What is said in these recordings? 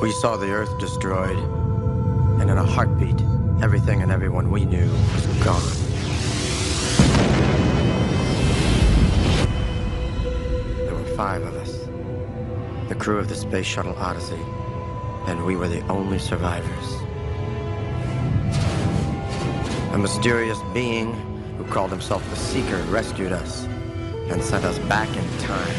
We saw the Earth destroyed, and in a heartbeat, everything and everyone we knew was gone. There were 5 of us. The crew of the space shuttle Odyssey, and we were the only survivors. A mysterious being who called himself the Seeker rescued us and sent us back in time.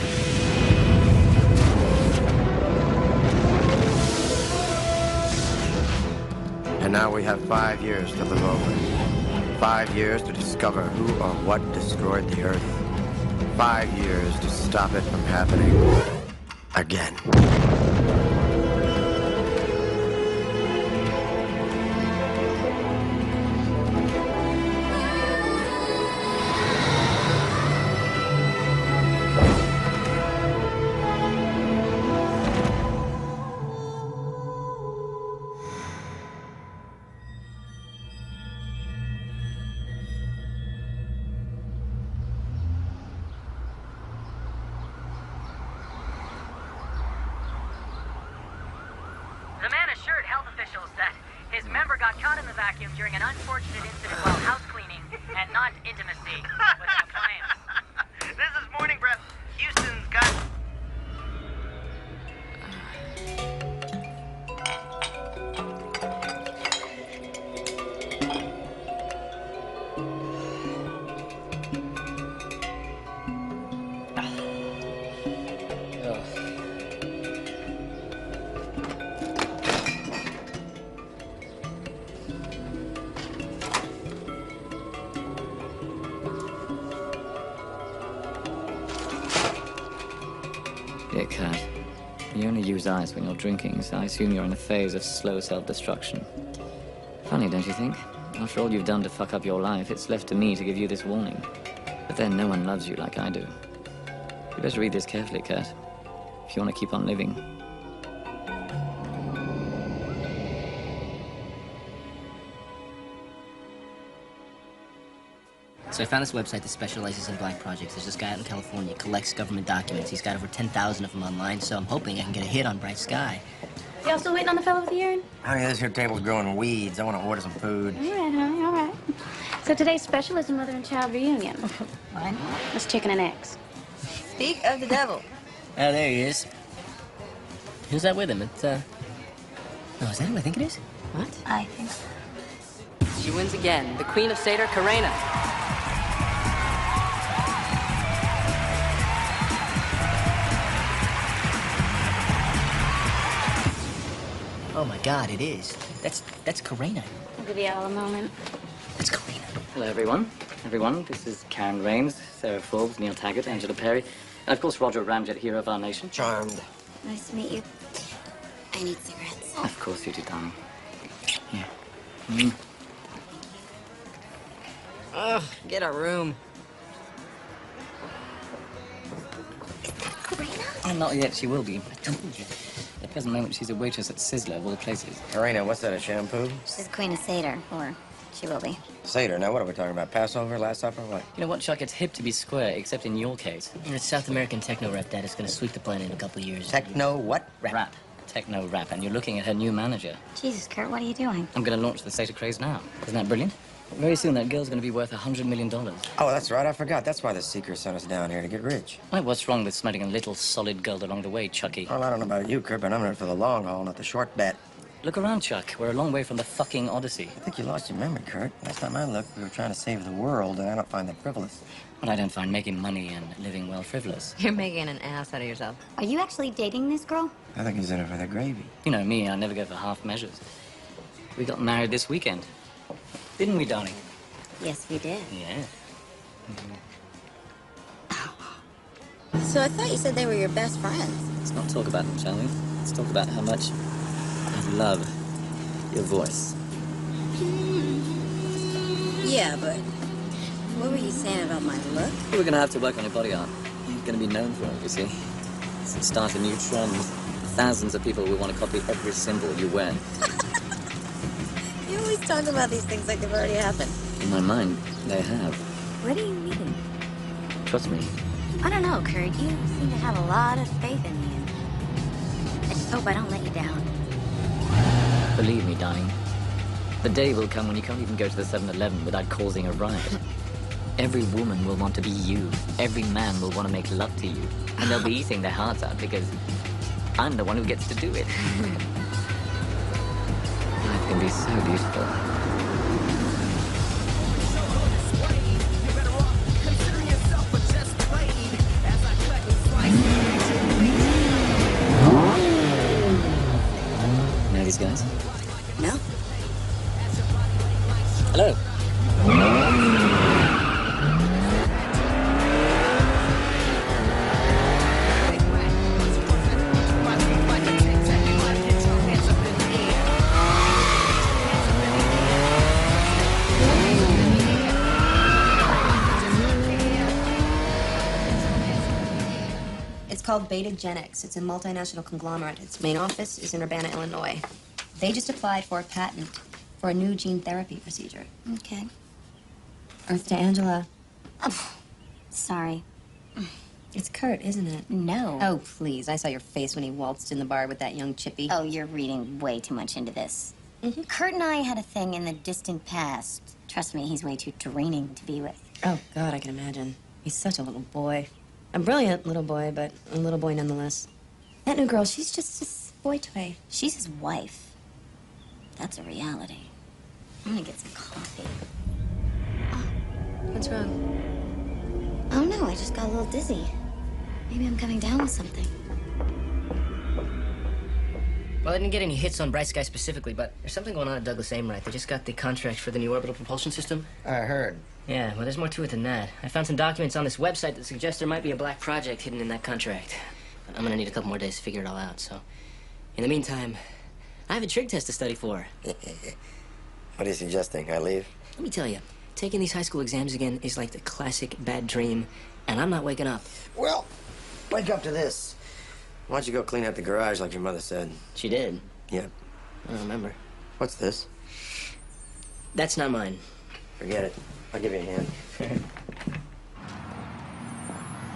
And now we have 5 years to live over. 5 years to discover who or what destroyed the Earth. 5 years to stop it from happening again. The man assured health officials that his member got caught in the vacuum during an unfortunate incident while house cleaning and not intimacy with an appliance. This is Morning Breath. Houston's got... Dear Cat, you only use ice when you're drinking, so I assume you're in a phase of slow self-destruction. Funny, don't you think? After all you've done to fuck up your life, it's left to me to give you this warning. But then no one loves you like I do. You better read this carefully, Cat, if you want to keep on living. So I found this website that specializes in black projects. There's this guy out in California, collects government documents. He's got over 10,000 of them online, so I'm hoping I can get a hit on Bright Sky. Y'all still waiting on the fellow with the urine? Honey, this here table's growing weeds. I want to order some food. All right, honey, all right. So today's special is a mother and child reunion. What? It's chicken and eggs. Speak of the devil. Oh, there he is. Who's that with him? It's, Oh, is that who I think it is? What? I think so. She wins again. The Queen of Seder, Karena. Oh, my God, it is. That's Karena. I'll give you all a moment. That's Karena. Hello, everyone. This is Karen Raines, Sarah Forbes, Neil Taggart, Angela Perry, and of course Roger Ramjet, hero of our nation. Charmed. Nice to meet you. I need cigarettes. Of course you do, darling. Here. Ugh, get a room. Karena? Not yet, she will be. I told you. At the present moment, she's a waitress at Sizzler, of all places. Karena, what's that, a shampoo? She's Queen of Seder, or she will be. Seder. Now, what are we talking about? Passover, Last Supper, what? You know what, Chuck? It's hip to be square, except in your case. And it's South American techno rep that is going to sweep the planet in a couple of years. Techno what? Rap. Techno rap, and you're looking at her new manager. Jesus, Kurt, what are you doing? I'm going to launch the State of Craze now. Isn't that brilliant? Very soon, that girl's going to be worth $100 million. Oh, that's right. I forgot. That's why the Seeker sent us down here, to get rich. Why, what's wrong with smuggling a little solid gold along the way, Chucky? Well, I don't know about you, Kurt, but I'm in it for the long haul, not the short bet. Look around, Chuck. We're a long way from the fucking Odyssey. I think you lost your memory, Kurt. Last time I looked, we were trying to save the world, and I don't find that frivolous. But I don't find making money and living well frivolous. You're making an ass out of yourself. Are you actually dating this girl? I think he's in it for the gravy. You know me, I never go for half measures. We got married this weekend. Didn't we, darling? Yes, we did. Yeah. So I thought you said they were your best friends. Let's not talk about them, shall we? Let's talk about how much I love your voice. Yeah, but what were you saying about my look? You were going to have to work on your body art. You're going to be known for it, you see. So start a new trend. Thousands of people will want to copy every symbol you wear. You always talk about these things like they've already happened. In my mind, they have. What do you mean? Trust me. I don't know, Kurt. You seem to have a lot of faith in me. I just hope I don't let you down. Believe me, darling. The day will come when you can't even go to the 7-Eleven without causing a riot. Every woman will want to be you. Every man will want to make love to you. And they'll be eating their hearts out because I'm the one who gets to do it. Life can be so beautiful. Know these guys? No? Hello. It's called Betagenics. It's a multinational conglomerate. Its main office is in Urbana, Illinois. They just applied for a patent for a new gene therapy procedure. Okay. Earth to Angela. Oh, sorry. It's Kurt, isn't it? No. Oh, please. I saw your face when he waltzed in the bar with that young chippy. Oh, you're reading way too much into this. Mm-hmm. Kurt and I had a thing in the distant past. Trust me, he's way too draining to be with. Oh, God, I can imagine. He's such a little boy. A brilliant little boy, but a little boy nonetheless. That new girl, she's just his boy toy. She's his wife. That's a reality. I'm gonna get some coffee. What's wrong? Oh no, I just got a little dizzy. Maybe I'm coming down with something. Well, I didn't get any hits on Bright Sky specifically, but there's something going on at Douglas Aimright. They just got the contract for the new orbital propulsion system. I heard. Yeah, well, there's more to it than that. I found some documents on this website that suggest there might be a black project hidden in that contract. But I'm gonna need a couple more days to figure it all out, so... In the meantime, I have a trig test to study for. What are you suggesting? I leave? Let me tell you, taking these high school exams again is like the classic bad dream, and I'm not waking up. Well, wake up to this. Why don't you go clean out the garage like your mother said? She did. Yeah. I don't remember. What's this? That's not mine. Forget it. I'll give you a hand.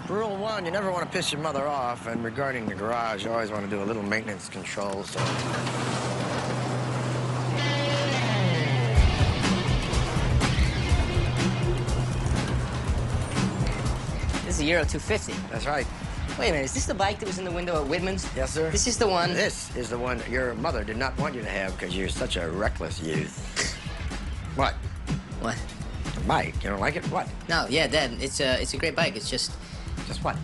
Rule 1, you never want to piss your mother off. And regarding the garage, you always want to do a little maintenance control, so... This is a Euro 250. That's right. Wait a minute, is this the bike that was in the window at Widman's? Yes, sir. This is the one... This is the one your mother did not want you to have because you're such a reckless youth. What? What? The bike. You don't like it? What? No, yeah, Dad, it's a great bike. It's just... Just what?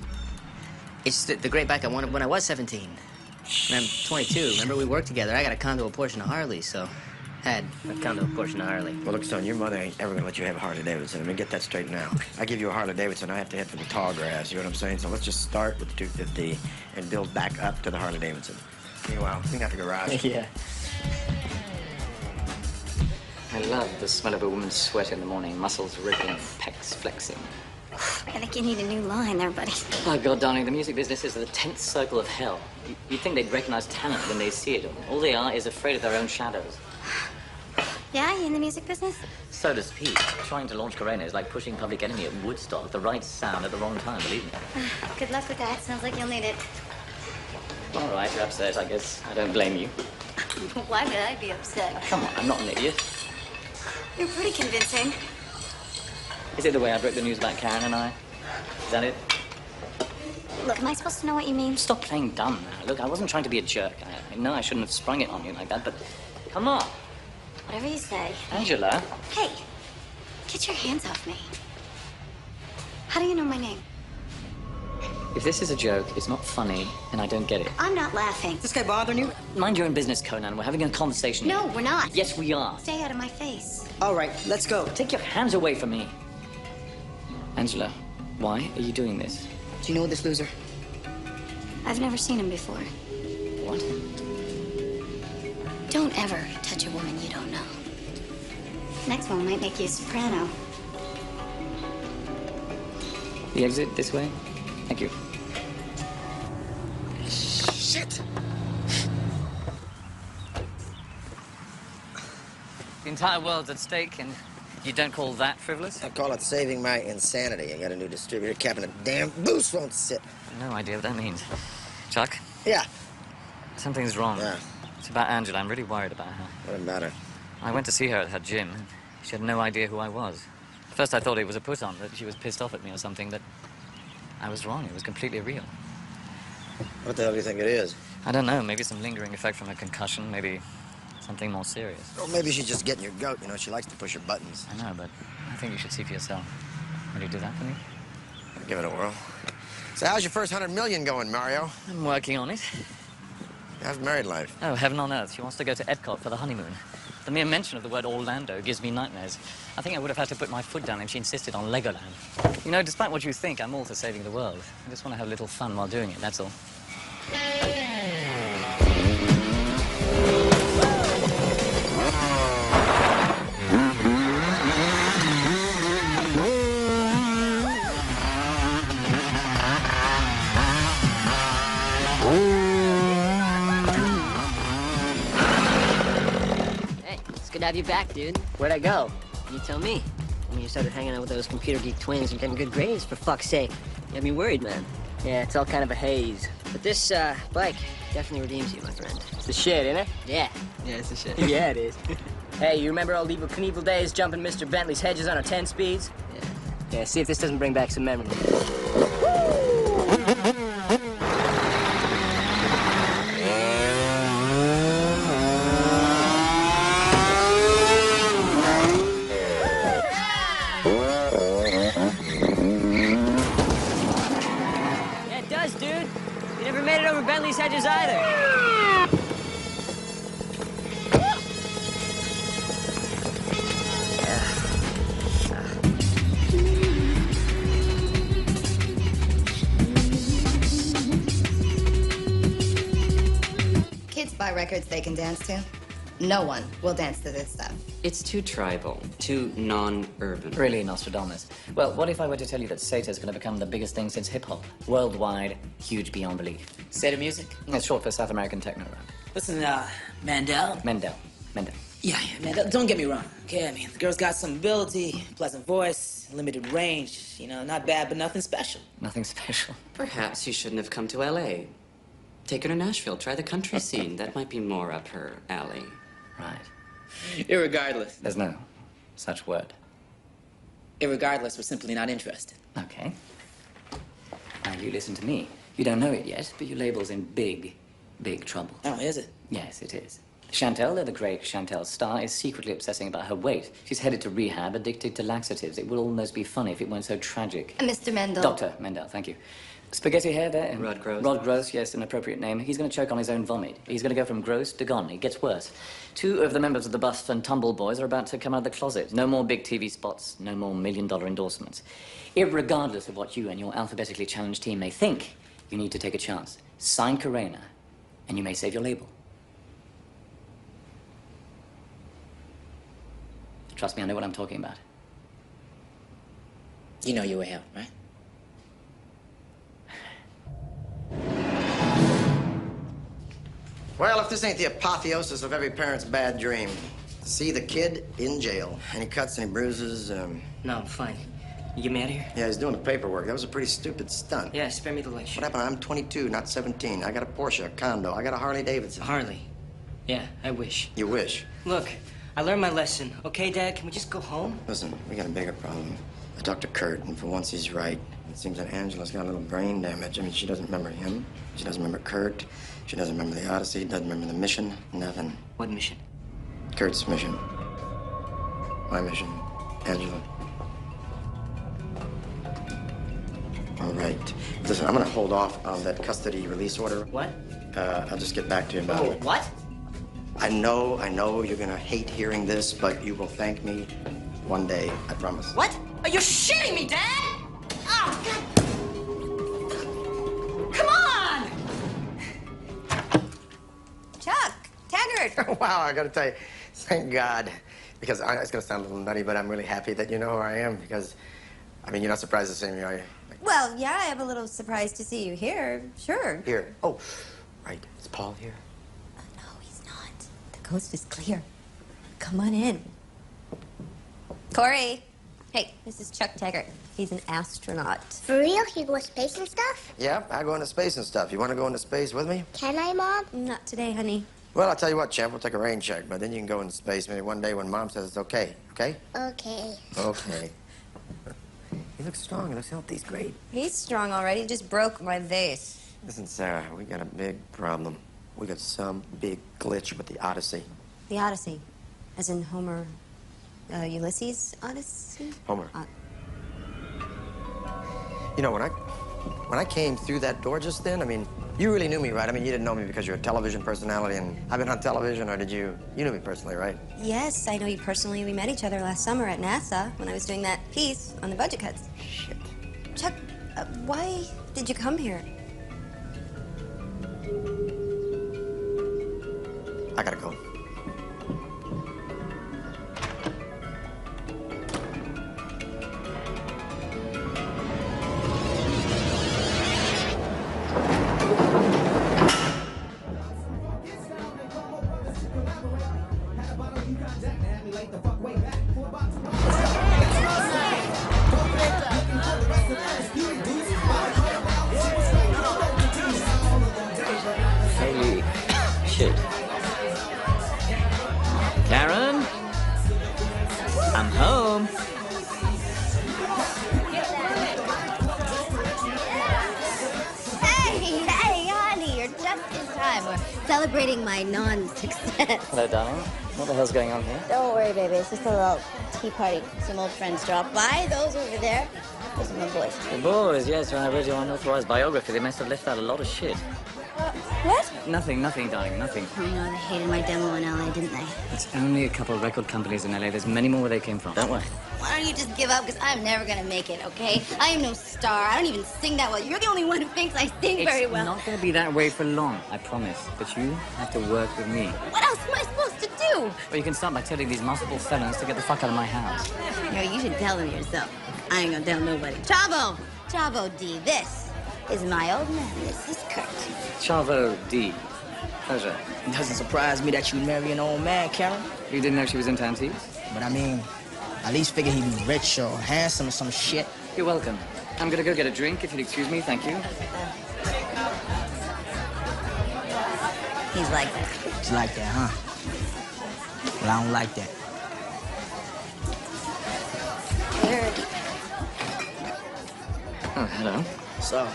It's the great bike I wanted when I was 17. And I'm 22. Remember, we worked together. I got a condo, a Porsche, and a Harley, so... Had a condo, a Porsche, and a Harley. Well, look, son, your mother ain't ever gonna let you have a Harley-Davidson. Let me get that straight now. I give you a Harley-Davidson, I have to head for the tall grass, you know what I'm saying? So let's just start with the 250 and build back up to the Harley-Davidson. Meanwhile, clean out the garage. Yeah. I love the smell of a woman's sweat in the morning, muscles ripping, pecs flexing. I think you need a new line there, buddy. Oh, God, darling, the music business is the 10th circle of hell. You'd think they'd recognize talent when they see it. All they are is afraid of their own shadows. Yeah, you in the music business? So does Pete. Trying to launch Corona is like pushing Public Enemy at Woodstock. The right sound at the wrong time, believe me. Good luck with that. Sounds like you'll need it. All right, you're upset, I guess. I don't blame you. Why would I be upset? Come on, I'm not an idiot. You're pretty convincing. Is it the way I broke the news about Karen and I? Is that it? Look, am I supposed to know what you mean? Stop playing dumb now. Look, I wasn't trying to be a jerk. I know I shouldn't have sprung it on you like that, but come on. Whatever you say. Angela. Hey, get your hands off me. How do you know my name? If this is a joke, it's not funny, and I don't get it. I'm not laughing. This guy bothering you? Mind your own business, Conan. We're having a conversation No, here. we're not. Yes, we are. Stay out of my face. All right, let's go. Take your hands away from me. Angela, why are you doing this? Do you know this loser? I've never seen him before. What? Don't ever touch a woman you don't know. Next one might make you a soprano. The exit this way? Thank you. Shit! The entire world's at stake, and you don't call that frivolous? I call it saving my insanity. I got a new distributor capping a damn boost won't sit. No idea what that means. Chuck, Yeah. something's wrong. Yeah. It's about Angela. I'm really worried about her. What about her? I went to see her at her gym, and she had no idea who I was. At first I thought it was a put-on, that she was pissed off at me or something, but I was wrong. It was completely real. What the hell do you think it is? I don't know. Maybe some lingering effect from a concussion. Maybe something more serious. Well, maybe she's just getting your goat. You know, she likes to push her buttons. I know, but I think you should see for yourself. Will you do that for me? Give it a whirl. So how's your first 100 million going, Mario? I'm working on it. How's married life? Oh, heaven on earth. She wants to go to Epcot for the honeymoon. The mere mention of the word Orlando gives me nightmares. I think I would have had to put my foot down if she insisted on Legoland. You know, despite what you think, I'm all for saving the world. I just want to have a little fun while doing it, that's all. Good to have you back, dude. Where'd I go? You tell me. I mean, you started hanging out with those computer geek twins and getting good grades, for fuck's sake. You had me worried, man. Yeah, it's all kind of a haze. But this, bike definitely redeems you, my friend. It's the shit, isn't it? Yeah. Yeah, it's the shit. Yeah, it is. Hey, you remember old Evil Knievel days jumping Mr. Bentley's hedges on our 10 speeds? Yeah. Yeah, see if this doesn't bring back some memories. Bentley's hedges either. Kids buy records they can dance to. No one will dance to this stuff. It's too tribal, too non-urban. Really, Nostradamus. Well, what if I were to tell you that Sata's going to become the biggest thing since hip-hop? Worldwide, huge beyond belief. Sata music? It's short for South American techno rap. Listen, Mandel? Mendel. Yeah, Mandel, don't get me wrong, okay? I mean, the girl's got some ability, pleasant voice, limited range. You know, not bad, but nothing special. Nothing special. Perhaps you shouldn't have come to L.A. Take her to Nashville, try the country scene. That might be more up her alley. Right. Irregardless. There's no such word. Irregardless, we're simply not interested. Okay. Now, you listen to me. You don't know it yet, but your label's in big, big trouble. Oh, is it? Yes, it is. Chantel, the great Chantel Starr, is secretly obsessing about her weight. She's headed to rehab, addicted to laxatives. It would almost be funny if it weren't so tragic. Mr. Mendel. Dr. Mendel, thank you. Spaghetti hair there. Rod Gross. Rod Gross, yes, an appropriate name. He's going to choke on his own vomit. He's going to go from gross to gone. It gets worse. 2 of the members of the Bust and Tumble Boys are about to come out of the closet. No more big TV spots. No more million-dollar endorsements. Irregardless of what you and your alphabetically challenged team may think, you need to take a chance. Sign Carena, and you may save your label. Trust me, I know what I'm talking about. You know your way out, right? Well, if this ain't the apotheosis of every parent's bad dream. See the kid in jail. Any cuts, any bruises? No, I'm fine. You get me out of here? Yeah, he's doing the paperwork. That was a pretty stupid stunt. Yeah, spare me the lecture. What happened? I'm 22, not 17. I got a Porsche, a condo. I got a Harley Davidson. Harley. Yeah, I wish. You wish? Look, I learned my lesson. Okay, Dad, can we just go home? Listen, we got a bigger problem. I talked to Kurt, and for once he's right. It seems that Angela's got a little brain damage. I mean, she doesn't remember him. She doesn't remember Kurt. She doesn't remember the Odyssey, doesn't remember the mission, nothing. What mission? Kurt's mission. My mission. Angela. All right. Listen, I'm gonna hold off on that custody release order. What? I'll just get back to you about it. What? I know you're gonna hate hearing this, but you will thank me one day, I promise. What? Are you shitting me, Dad? Oh, God. Come on! Chuck, Taggart. Wow, I gotta tell you, thank God. Because it's gonna sound a little nutty, but I'm really happy that you know who I am because, I mean, you're not surprised to see me, are you? Well, yeah, I am a little surprised to see you here. Sure. Here. Oh, right. Is Paul here? No, he's not. The coast is clear. Come on in. Corey. Hey, this is Chuck Taggart. He's an astronaut. For real? You go to space and stuff? Yeah, I go into space and stuff. You want to go into space with me? Can I, Mom? Not today, honey. Well, I'll tell you what, champ, we'll take a rain check, but then you can go into space maybe one day when Mom says it's okay, okay? Okay. Okay. He looks strong, he looks healthy, he's great. He's strong already. He just broke my vase. Listen, Sarah, we got a big problem. We got some big glitch with the Odyssey. The Odyssey. As in Homer... Ulysses' Odyssey? Homer. You know, when I came through that door just then, I mean, you really knew me, right? I mean, you didn't know me because you're a television personality and I've been on television, or did you? You knew me personally, right? Yes, I know you personally. We met each other last summer at NASA when I was doing that piece on the budget cuts. Shit. Chuck, why did you come here? I gotta go. Holy shit. Karen? I'm home. Hey, honey, you're just in time. We're celebrating my non-success. Hello, darling. What the hell's going on here? Don't worry, baby. It's just a little tea party. Some old friends dropped by. Those over there. Those are my boys. The boys, yes, when I read your unauthorized biography, they must have left out a lot of shit. What? Nothing, darling, nothing. I know they hated my demo in LA, didn't they? It's only a couple of record companies in LA. There's many more where they came from. Don't worry. Why don't you just give up? Because I'm never going to make it, okay? I am no star. I don't even sing that well. You're the only one who thinks I sing very well. It's not going to be that way for long, I promise. But you have to work with me. What else am I supposed to do? Well, you can start by telling these multiple felons to get the fuck out of my house. No, you should tell them yourself. I ain't gonna tell nobody. Chavo! Chavo D, this is my old man. This is Kurt. Chavo D. Pleasure. It doesn't surprise me that you marry an old man, Karen. You didn't know she was into antiques? But I mean, at least figure he'd be rich or handsome or some shit. You're welcome. I'm gonna go get a drink, if you'll excuse me. Thank you. He's like that. He's like that, huh? Well, I don't like that. Weird. Oh, hello. So,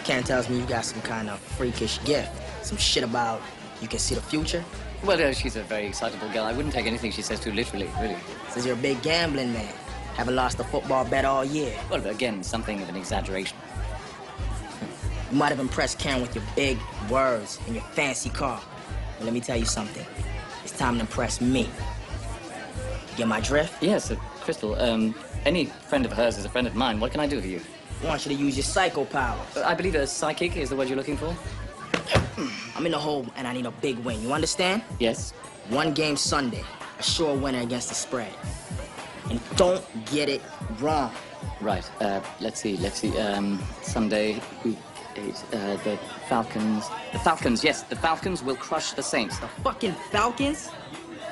Ken tells me you got some kind of freakish gift. Some shit about you can see the future. Well, she's a very excitable girl. I wouldn't take anything she says too literally, really. Says you're a big gambling man. Haven't lost a football bet all year. Well, again, something of an exaggeration. You might have impressed Karen with your big words and your fancy car. But let me tell you something. It's time to impress me. You get my drift? Yes, Crystal, any friend of hers is a friend of mine. What can I do for you? I want you to use your psycho powers. I believe a psychic is the word you're looking for. I'm in the hole and I need a big win. You understand? Yes. 1 game Sunday. A sure winner against the spread. And don't get it wrong. Right. Let's see. Sunday, the Falcons. The Falcons, yes. The Falcons will crush the Saints. The fucking Falcons?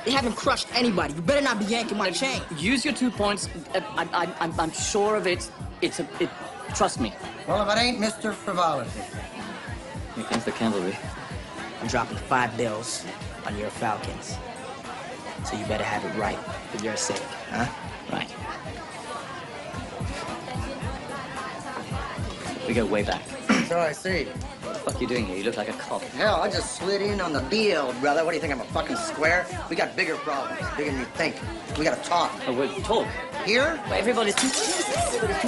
They haven't crushed anybody. You better not be yanking my chain. Use your 2 points. I'm sure of it. Trust me. Well, if it ain't Mr. Frivolity. Here comes the cavalry. I'm dropping 5 bills on your Falcons. So you better have it right for your sake, huh? Right. We go way back. So I see. What the fuck are you doing here? You look like a cop. Hell, I just slid in on the deal, brother. What do you think, I'm a fucking square? We got bigger problems, bigger than you think. We gotta talk. Oh, we'll talk. Here? Well, everybody's too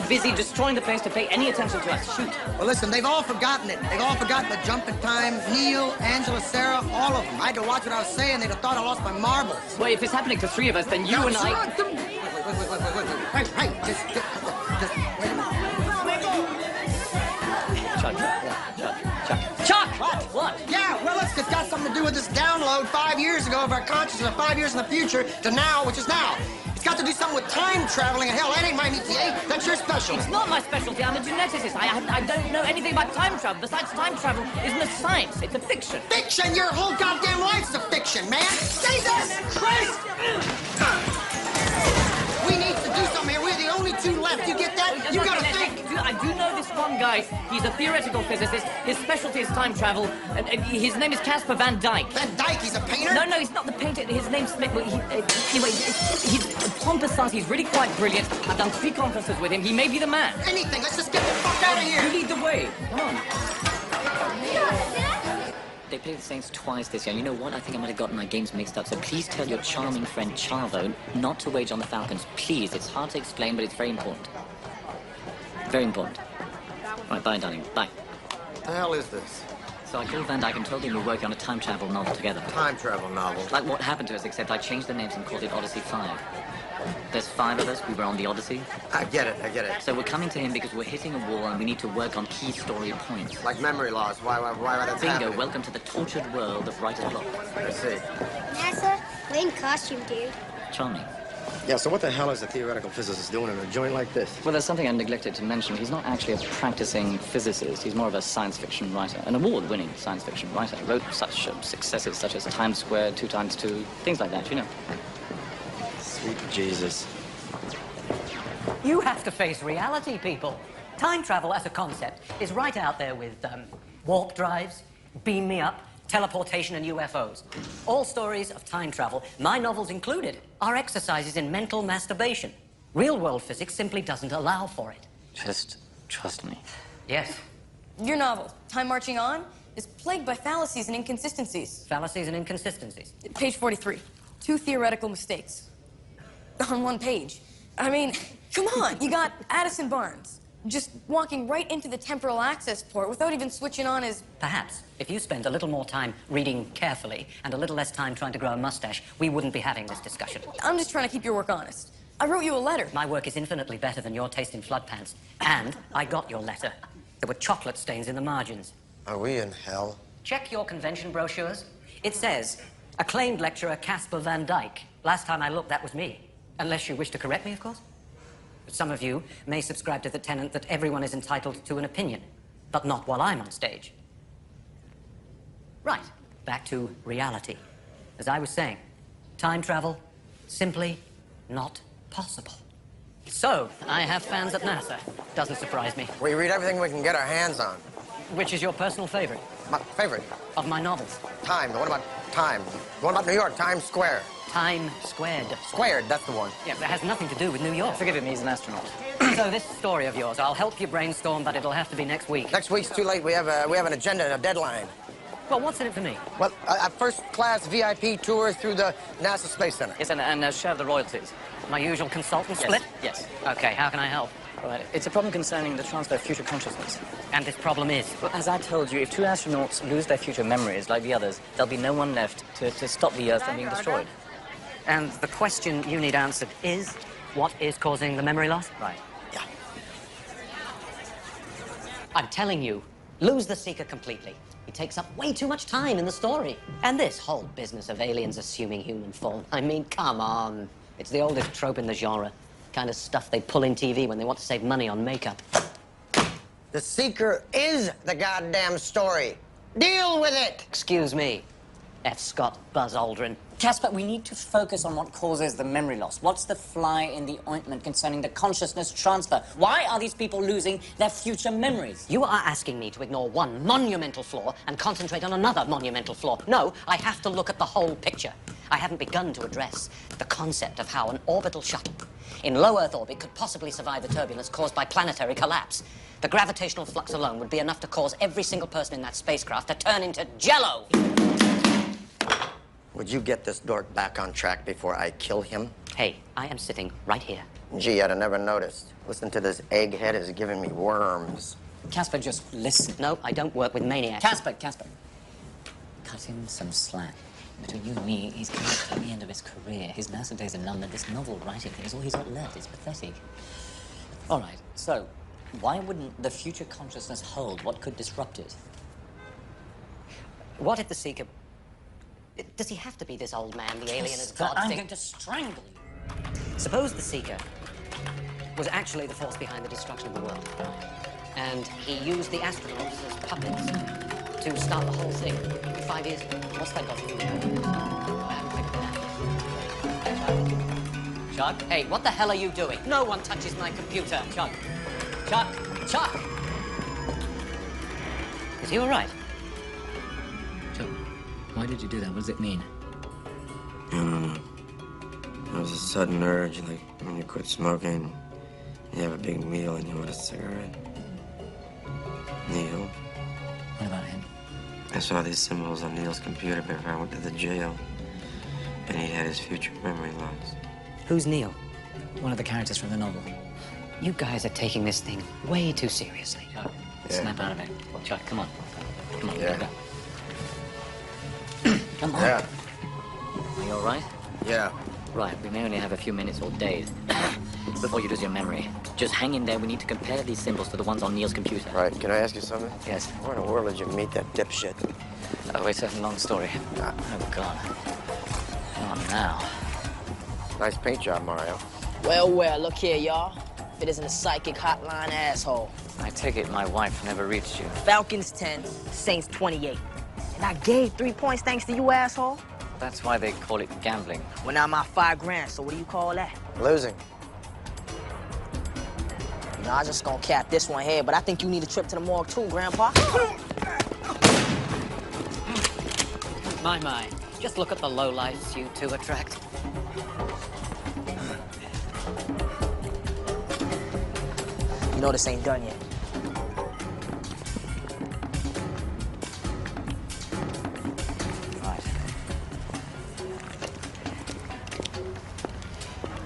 busy destroying the place to pay any attention to us. Shoot. Well, listen, they've all forgotten it. They've all forgotten the jumping times. Neil, Angela, Sarah, all of them. I had to watch what I was saying. They'd have thought I lost my marbles. Well, if it's happening to 3 of us, then you and I... Wait. Hey, just wait a minute. Chuck! What? Yeah, well, it's got something to do with this download 5 years ago of our consciousness of 5 years in the future to now, which is now. It's got to do something with time traveling, and hell, that ain't my ETA. That's your specialty. It's not my specialty. I'm a geneticist. I don't know anything about time travel. Besides, time travel isn't a science. It's a fiction. Fiction? Your whole goddamn life's a fiction, man. Jesus Christ! We need to do something here. We're the only 2 left. You get that? You gotta think. I do You know this one guy, he's a theoretical physicist, his specialty is time travel, and his name is Caspar Van Dyke. Van Dyke, he's a painter? No, he's not the painter, his name's Smith. Well, anyway, he's pompous, he's really quite brilliant. I've done 3 conferences with him, he may be the man. Anything, let's just get the fuck out of here! You lead the way, come on. They played the Saints twice this year. You know what? I think I might have gotten my games mixed up. So please tell your charming friend Chavo not to wage on the Falcons. Please. It's hard to explain, but it's very important. Very important. All right, bye, darling. Bye. What the hell is this? So I called Van Dyke and told him we're working on a time travel novel together. Time travel novel? Like what happened to us, except I changed the names and called it Odyssey 5. There's 5 of us. We were on the Odyssey. I get it. So we're coming to him because we're hitting a wall and we need to work on key story points. Like memory loss. Why that Bingo. happening? Welcome to the tortured world of writer's block. I see. NASA, lame costume, dude. Charming. Yeah, so what the hell is a theoretical physicist doing in a joint like this? Well, there's something I neglected to mention. He's not actually a practicing physicist. He's more of a science fiction writer, an award-winning science fiction writer. Wrote such successes such as Times Square, 2 times 2, things like that, you know. Sweet Jesus. You have to face reality, people. Time travel as a concept is right out there with warp drives, beam me up, teleportation and UFOs. All stories of time travel, my novels included, are exercises in mental masturbation. Real-world physics simply doesn't allow for it. Just trust me. Yes. Your novel, Time Marching On, is plagued by fallacies and inconsistencies. Fallacies and inconsistencies. Page 43. 2 theoretical mistakes. On 1 page. I mean, come on, you got Addison Barnes just walking right into the temporal access port without even switching on his... Perhaps, if you spent a little more time reading carefully and a little less time trying to grow a mustache, we wouldn't be having this discussion. I'm just trying to keep your work honest. I wrote you a letter. My work is infinitely better than your taste in flood pants. And I got your letter. There were chocolate stains in the margins. Are we in hell? Check your convention brochures. It says, acclaimed lecturer Caspar Van Dyke. Last time I looked, that was me. Unless you wish to correct me, of course. Some of you may subscribe to the tenet that everyone is entitled to an opinion, but not while I'm on stage. Right, back to reality. As I was saying, time travel, simply not possible. So, I have fans at NASA. Doesn't surprise me. We read everything we can get our hands on. Which is your personal favorite? My favorite? Of my novels. Time. What about time? What about New York? Times Square. Time Squared. Squared, that's the one. Yeah, that has nothing to do with New York. Forgive him, he's an astronaut. So this story of yours, I'll help you brainstorm, but it'll have to be next week. Next week's too late. We have an agenda and a deadline. Well, what's in it for me? Well, a first-class VIP tour through the NASA Space Center. Yes, and share of the royalties. My usual consultant split? Yes. Okay, how can I help? All right. It's a problem concerning the transfer of future consciousness. And this problem is? Well, as I told you, if 2 astronauts lose their future memories like the others, there'll be no one left to stop the Earth from being destroyed. And the question you need answered is, what is causing the memory loss? Right. Yeah. I'm telling you, lose the Seeker completely. He takes up way too much time in the story. And this whole business of aliens assuming human form, I mean, come on. It's the oldest trope in the genre. Kind of stuff they pull in TV when they want to save money on makeup. The Seeker is the goddamn story. Deal with it! Excuse me, F. Scott Buzz Aldrin. Caspar, we need to focus on what causes the memory loss. What's the fly in the ointment concerning the consciousness transfer? Why are these people losing their future memories? You are asking me to ignore one monumental flaw and concentrate on another monumental flaw. No, I have to look at the whole picture. I haven't begun to address the concept of how an orbital shuttle in low Earth orbit could possibly survive the turbulence caused by planetary collapse. The gravitational flux alone would be enough to cause every single person in that spacecraft to turn into jello. Would you get this dork back on track before I kill him? Hey, I am sitting right here. Gee, I'd have never noticed. Listen to this egghead is giving me worms. Caspar, just listen. No, I don't work with maniacs. Caspar. Cut him some slack. Between you and me, he's coming to the end of his career. His NASA days are numbered. This novel writing thing is all he's got left. It's pathetic. All right, so why wouldn't the future consciousness hold? What could disrupt it? What if the Seeker... Does he have to be this old man, the alien as God I'm thing? going to strangle you. Suppose the Seeker was actually the force behind the destruction of the world. And he used the astronauts as puppets to start the whole thing 5 years ago. What's that got to do with it? I haven't figured it out. Chuck? Hey, what the hell are you doing? No one touches my computer. Chuck. Chuck! Is he all right? Chuck, why did you do that? What does it mean? I don't know. It was a sudden urge, like when you quit smoking, you have a big meal and you want a cigarette. Neil. What about him? I saw these symbols on Neil's computer before I went to the jail. And he had his future memory loss. Who's Neil? One of the characters from the novel. You guys are taking this thing way too seriously. Chuck, Yeah. snap out of it. Chuck, come on. Come on, Yeah. go. Come on. Yeah. Are you all right? Yeah. Right, we may only have a few minutes or days before you lose your memory. Just hang in there. We need to compare these symbols to the ones on Neil's computer. Right, can I ask you something? Yes. Where in the world did you meet that dipshit? Oh, it's a long story. Oh, God. Not now. Nice paint job, Mario. Well, well, look here, y'all. If it isn't a psychic hotline asshole. I take it my wife never reached you. Falcons 10, Saints 28. And I gave 3 points thanks to you, asshole. That's why they call it gambling. Well, now my $5 grand, so what do you call that? Losing. You know, I was just gonna cap this one here, but I think you need a trip to the morgue too, Grandpa. My. Just look at the lowlifes you two attract. You know this ain't done yet. Right.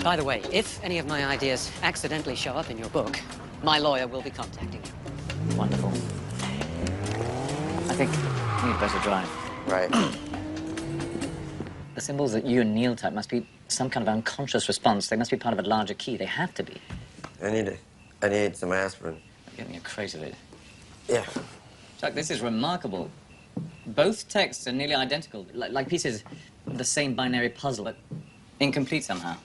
By the way, if any of my ideas accidentally show up in your book, my lawyer will be contacting you. Wonderful. I think you'd better drive. Right. The symbols that you and Neil type must be some kind of unconscious response. They must be part of a larger key. They have to be. I need some aspirin. I'm getting a crate of it. Yeah. Chuck, this is remarkable. Both texts are nearly identical, like pieces of the same binary puzzle, but incomplete somehow.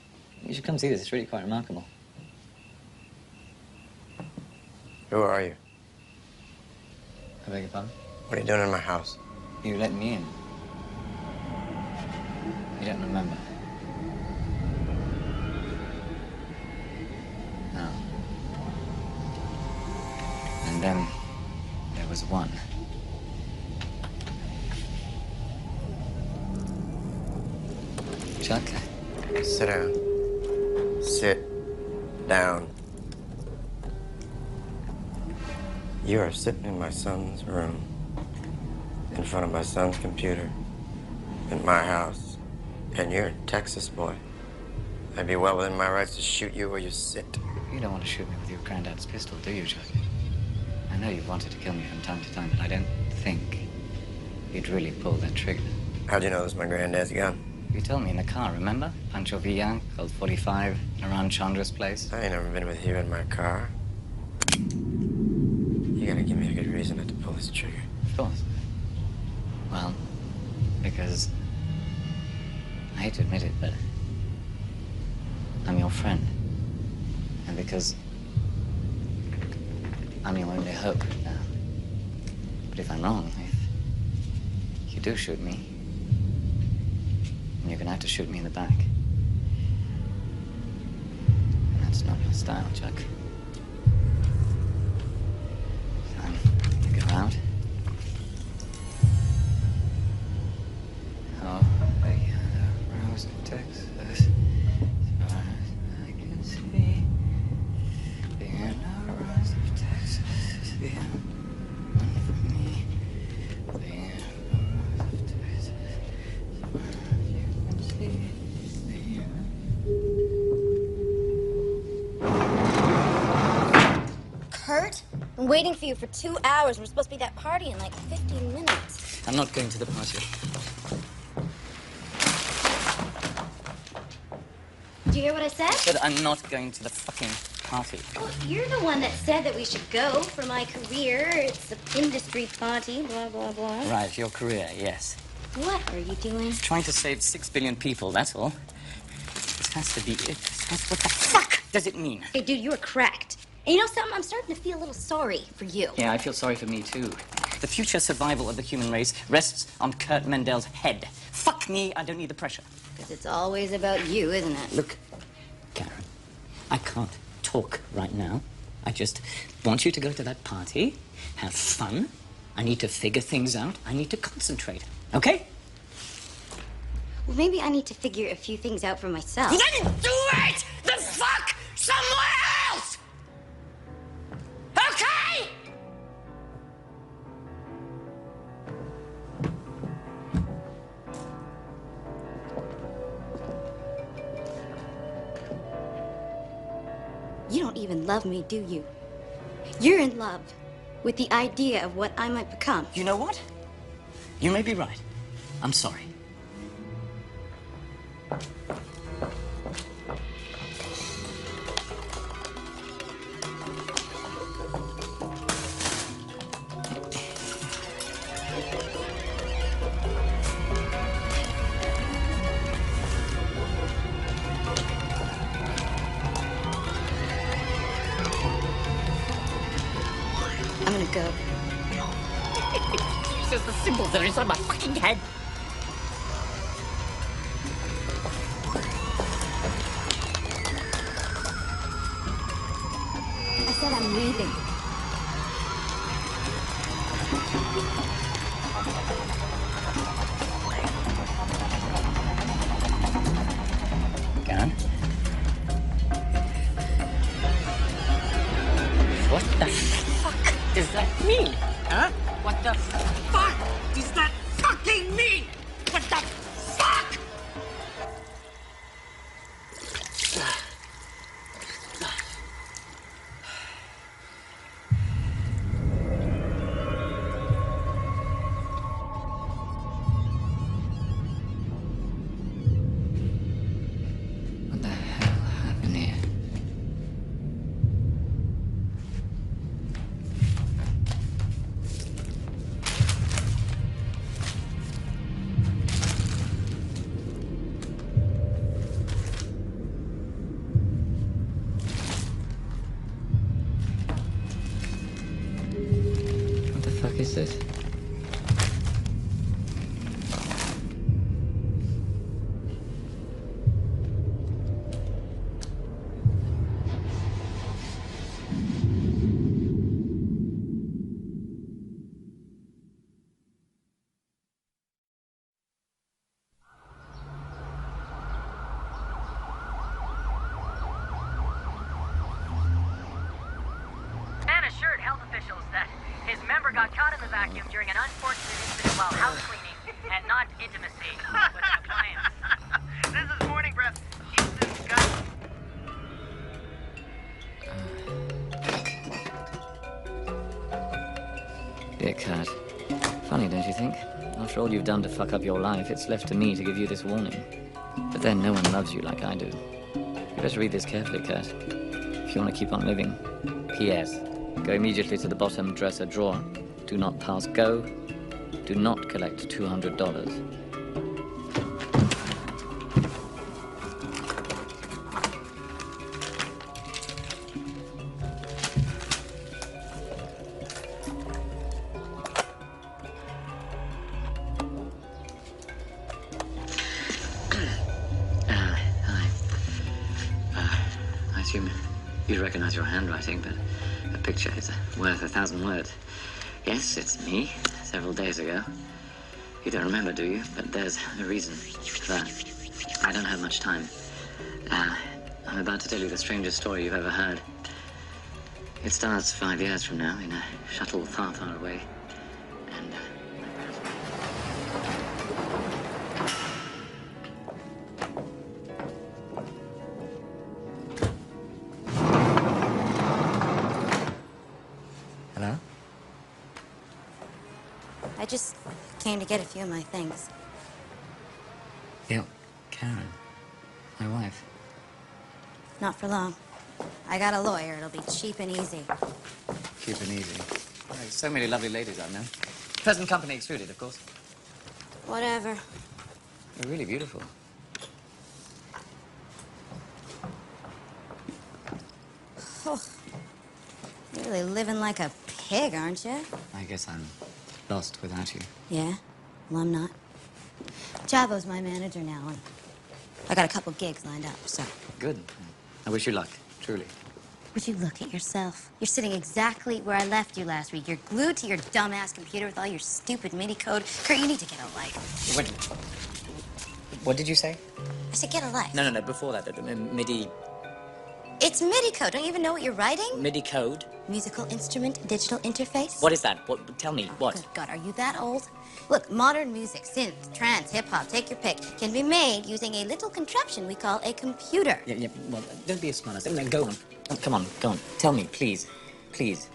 You should come see this. It's really quite remarkable. Who are you? I beg your pardon? What are you doing in my house? You let me in. You don't remember. No. And then there was one. Chuck? Sit down. Sit down. You are sitting in my son's room, in front of my son's computer, in my house, and you're a Texas boy. I'd be well within my rights to shoot you where you sit. You don't want to shoot me with your granddad's pistol, do you, Chuck? I know you've wanted to kill me from time to time, but I don't think you'd really pull that trigger. How'd you know this was my granddad's gun? You told me in the car, remember? Pancho Villa, Colt 45, around Chandra's place. I ain't never been with you in my car. You gotta give me a good reason not to pull this trigger. Of course. Well, because I hate to admit it, but I'm your friend. And because I'm your only hope now. But if I'm wrong, if you do shoot me, then you're gonna have to shoot me in the back. And that's not your style, Chuck. Time to go out. Oh, the rose of Texas, as far as I can see. The rose of Texas is the one for me. The rose of Texas, as far as you can see. Kurt, I'm waiting for you for 2 hours. We're supposed to be at that party in like 15 minutes. I'm not going to the party. Did you hear what I said? But I'm not going to the fucking party. Well, you're the one that said that we should go for my career. It's an industry party, blah, blah, blah. Right, your career, yes. What are you doing? Trying to save 6 billion people, that's all. This has to be it. What the fuck does it mean? Hey, dude, you were cracked. And you know something? I'm starting to feel a little sorry for you. Yeah, I feel sorry for me, too. The future survival of the human race rests on Kurt Mendel's head. Fuck me, I don't need the pressure. Because it's always about you, isn't it? Look, Karen, I can't talk right now. I just want you to go to that party, have fun. I need to figure things out. I need to concentrate. Okay? Well, maybe I need to figure a few things out for myself. Then do it the fuck somewhere else! Okay? You don't even love me, do you? You're in love with the idea of what I might become. You know what? You may be right. I'm sorry. I'm gonna go. It's just the symbols that are inside my fucking head. I said I'm leaving. Karen? What the fuck does that mean? Huh? What the fuck does that fucking mean? What the fuck? What the hell happened here? What the fuck is this? Man assured health officials that his member got caught in the vacuum during an unfortunate incident while house cleaning and not intimacy with an appliance. This is Morning Breath. Houston's got... Dear Kurt. Funny, don't you think? After all you've done to fuck up your life, it's left to me to give you this warning. But then no one loves you like I do. You better read this carefully, Kurt. If you want to keep on living. P.S. Go immediately to the bottom dresser drawer. Do not pass go. Do not collect $200. I assume you recognize your handwriting, but a picture is worth 1,000 words. Yes, it's me, several days ago. You don't remember, do you? But there's a reason for that. I don't have much time. I'm about to tell you the strangest story you've ever heard. It starts 5 years from now in a shuttle far, far away. And, Hello? I just came to get a few of my things. Yeah, Karen. My wife. Not for long. I got a lawyer. It'll be cheap and easy. Cheap and easy. Oh, there's so many lovely ladies I know. Present company excluded, of course. Whatever. You're really beautiful. Oh, you're really living like a pig, aren't you? I guess I'm lost without you. Yeah? Well, I'm not. Chavo's my manager now, and I got a couple gigs lined up, so... Good. I wish you luck, truly. Would you look at yourself? You're sitting exactly where I left you last week. You're glued to your dumbass computer with all your stupid MIDI code. Kurt, you need to get a life. What did you say? I said get a life. No, before that, MIDI... It's MIDI code. Don't you even know what you're writing? MIDI code? Musical instrument, digital interface. What is that? Tell me, what? Good God, are you that old? Look, modern music, synth, trance, hip-hop, take your pick, can be made using a little contraption we call a computer. Yeah, well, don't be a smartass. No, go on. Oh, come on, go on. Tell me, please. Please.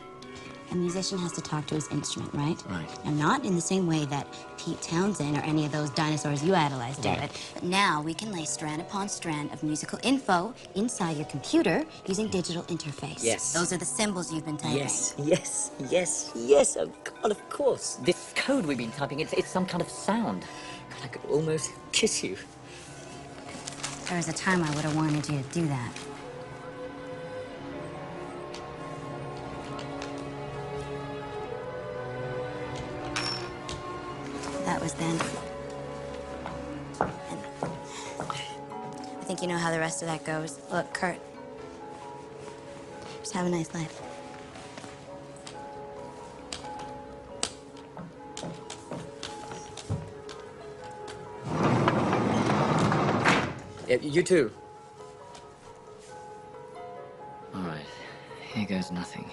A musician has to talk to his instrument, right? Right. And not in the same way that Pete Townsend or any of those dinosaurs you idolize do it. But now we can lay strand upon strand of musical info inside your computer using digital interface. Yes. Those are the symbols you've been typing. Yes. Oh, God, of course. This code we've been typing, it's some kind of sound. God, I could almost kiss you. There was a time I would have wanted you to do that. That was then. And I think you know how the rest of that goes. Look, Kurt, just have a nice life. Yeah, you too. All right, here goes nothing.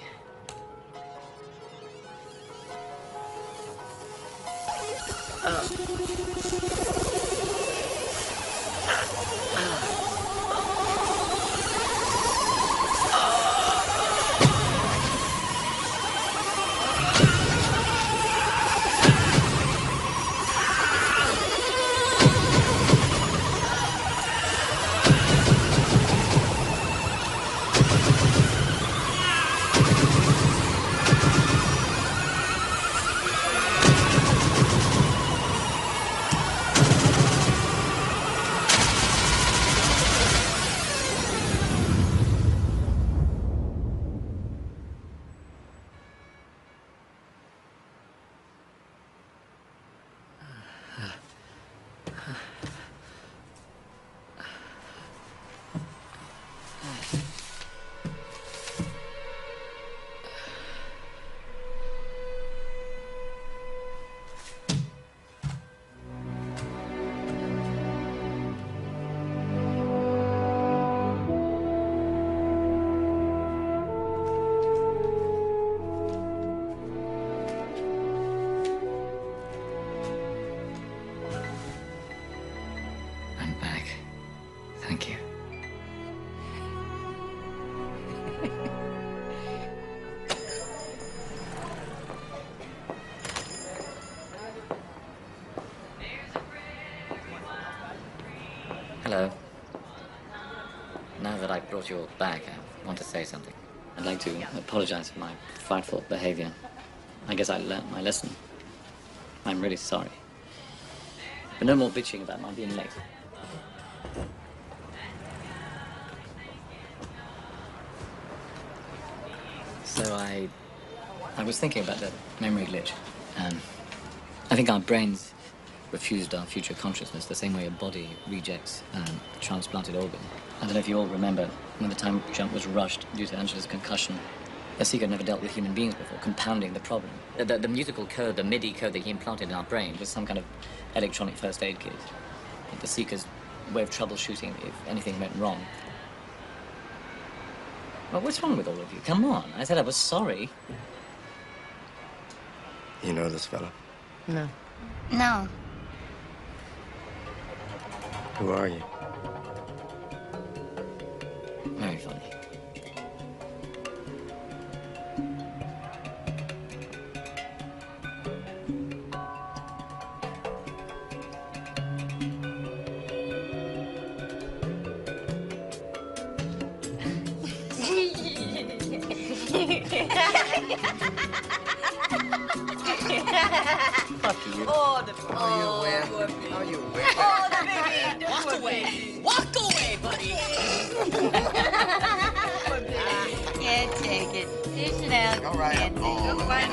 I'm back. Thank you. Hello. Now that I've brought you all back, I want to say something. I'd like to apologize for my frightful behavior. I guess I learned my lesson. I'm really sorry. But no more bitching about my being late. So I was thinking about the memory glitch. I think our brains refused our future consciousness the same way a body rejects a transplanted organ. I don't know if you all remember when the time jump was rushed due to Angela's concussion. The Seeker never dealt with human beings before, compounding the problem. The musical code, the MIDI code that he implanted in our brain was some kind of electronic first aid kit. The Seeker's way of troubleshooting if anything went wrong. Well, what's wrong with all of you? Come on. I said I was sorry. You know this fella? No. No. Who are you? Very funny. Fuck you. Oh, the Oh, you win. Oh, you win. Oh, the baby. Walk away. Walk away, buddy. Can't take it. Dish it out. All right. Can't take it. Oh, Right.